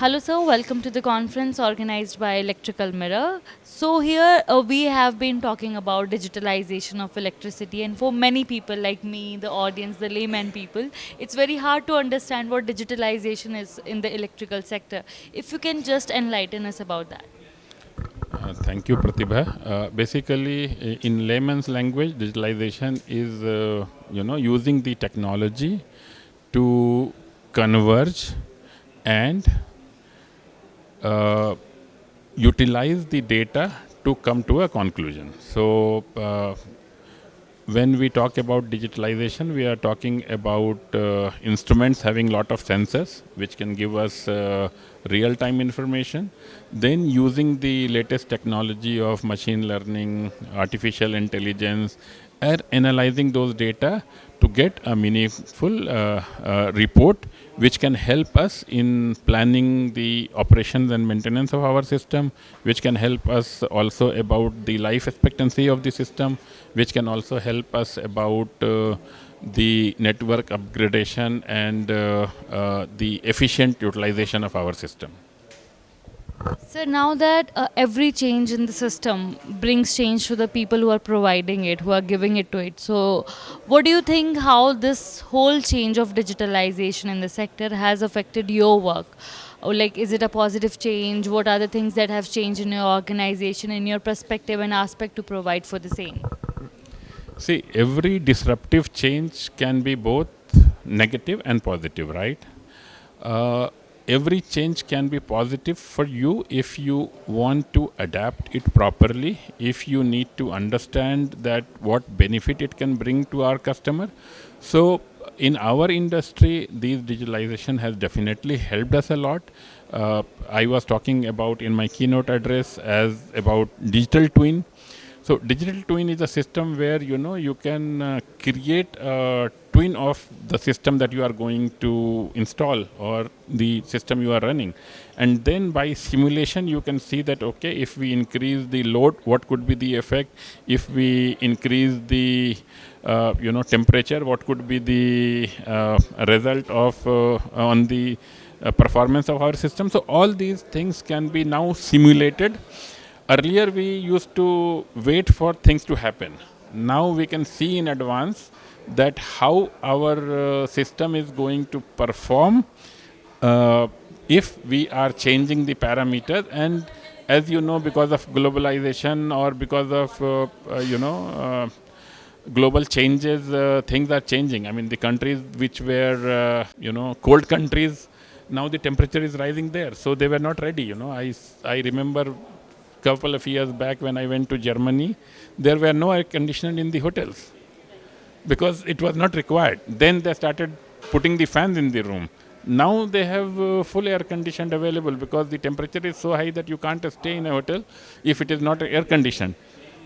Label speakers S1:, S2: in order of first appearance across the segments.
S1: Hello, sir. Welcome to the conference organized by Electrical Mirror. So, here we have been talking about digitalization of electricity, and for many people like me, the audience, the layman people, it's very hard to understand what digitalization is in the electrical sector. If you can just enlighten us about that.
S2: Thank you, Pratibha. Basically, in layman's language, digitalization is using the technology to converge and uh, utilize the data to come to a conclusion. So, when we talk about digitalization, we are talking about instruments having lot of sensors, which can give us real-time information. Then using the latest technology of machine learning, artificial intelligence, and analyzing those data to get a meaningful report which can help us in planning the operations and maintenance of our system, which can help us also about the life expectancy of the system, which can also help us about the network upgradation and the efficient utilization of our system.
S1: So now that every change in the system brings change to the people who are providing it, who are giving it to it. So, what do you think how this whole change of digitalization in the sector has affected your work? Or like, is it a positive change? What are the things that have changed in your organization, in your perspective and aspect to provide for the same?
S2: See, every disruptive change can be both negative and positive, right? Uh, every change can be positive for you if you want to adapt it properly, if you need to understand that what benefit it can bring to our customer. So in our industry, this digitalization has definitely helped us a lot. I was talking about in my keynote address as about digital twin. So digital twin is a system where you can create a twin of the system that you are going to install or the system you are running, and then by simulation you can see that okay, if we increase the load, what could be the effect? If we increase the temperature, what could be the result of on the performance of our system? So all these things can be now simulated. Earlier, we used to wait for things to happen. Now we can see in advance that how our system is going to perform uh, if we are changing the parameters. And as you know, because of globalization or because of global changes, things are changing. I mean, the countries which were cold countries, now the temperature is rising there, so they were not ready. I remember couple of years back when I went to Germany, there were no air conditioning in the hotels because it was not required. Then they started putting the fans in the room. Now they have full air conditioned available because the temperature is so high that you can't stay in a hotel if it is not air conditioned.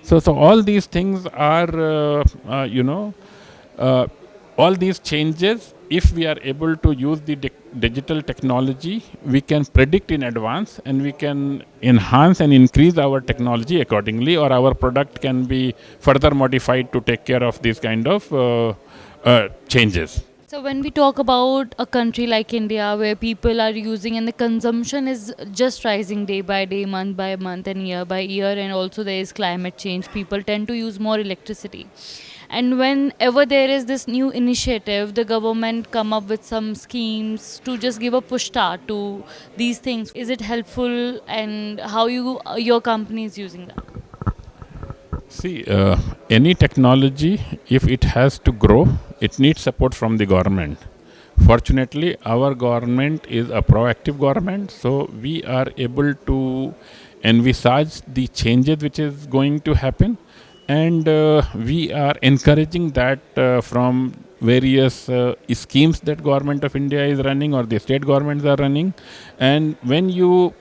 S2: So all these things are, uh, all these changes, if we are able to use the digital technology, we can predict in advance and we can enhance and increase our technology accordingly, or our product can be further modified to take care of these kind of changes.
S1: So when we talk about a country like India where people are using and the consumption is just rising day by day, month by month and year by year, and also there is climate change, people tend to use more electricity. And whenever there is this new initiative, the government come up with some schemes to just give a push start to these things. Is it helpful, and how your company is using that?
S2: See, any technology, if it has to grow, it needs support from the government. Fortunately, our government is a proactive government, so we are able to envisage the changes which is going to happen, and we are encouraging that from various schemes that government of India is running or the state governments are running. And when you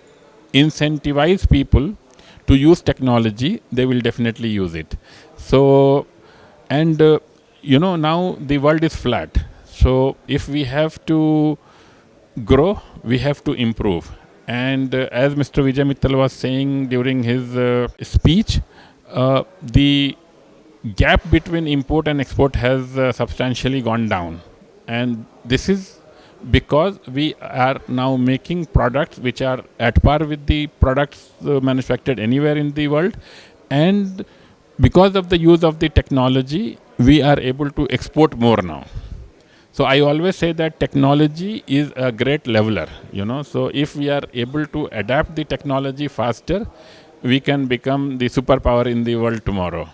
S2: incentivize people to use technology, they will definitely use it. So, and now the world is flat. So, if we have to grow, we have to improve. And as Mr. Vijay Mittal was saying during his speech, the gap between import and export has substantially gone down. And this is because we are now making products which are at par with the products manufactured anywhere in the world, and because of the use of the technology, we are able to export more now. So I always say that technology is a great leveler, So if we are able to adapt the technology faster, we can become the superpower in the world tomorrow.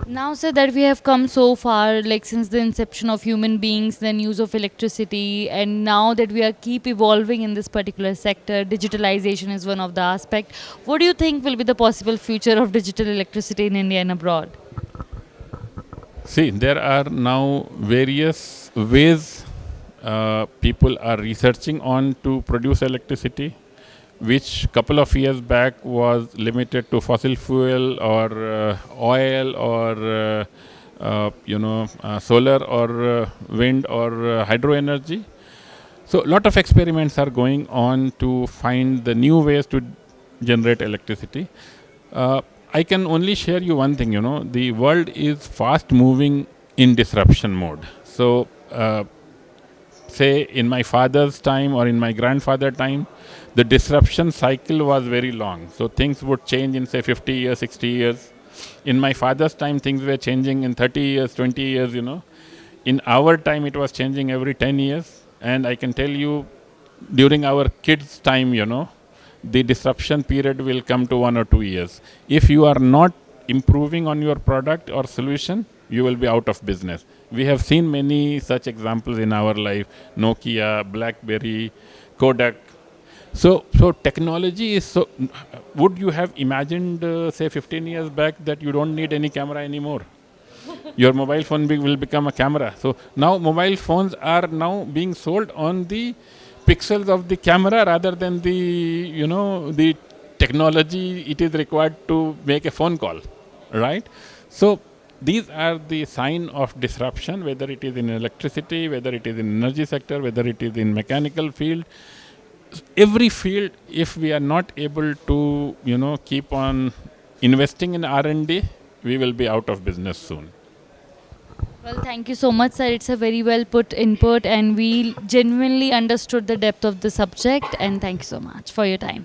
S1: Now, sir, that we have come so far, like since the inception of human beings, then use of electricity, and now that we are keep evolving in this particular sector, digitalization is one of the aspect. What do you think will be the possible future of digital electricity in India and abroad?
S2: See, there are now various ways people are researching on to produce electricity, which couple of years back was limited to fossil fuel or oil or solar or wind or hydro energy. So a lot of experiments are going on to find the new ways to generate electricity. I can only share you one thing, the world is fast moving in disruption mode. So say in my father's time or in my grandfather's time, the disruption cycle was very long. So things would change in say 50 years, 60 years. In my father's time, things were changing in 30 years, 20 years, In our time, it was changing every 10 years. And I can tell you, during our kids' time, the disruption period will come to 1 or 2 years. If you are not improving on your product or solution, you will be out of business. We have seen many such examples in our life: Nokia, BlackBerry, Kodak. So technology is so. Would you have imagined, say, 15 years back that you don't need any camera anymore? Your mobile phone will become a camera. So now mobile phones are now being sold on the pixels of the camera rather than the technology it is required to make a phone call, right? So these are the sign of disruption, whether it is in electricity, whether it is in energy sector, whether it is in mechanical field. Every field, if we are not able to keep on investing in R&D, we will be out of business soon.
S1: Well, thank you so much, sir. It's a very well put input, and we genuinely understood the depth of the subject. And thank you so much for your time.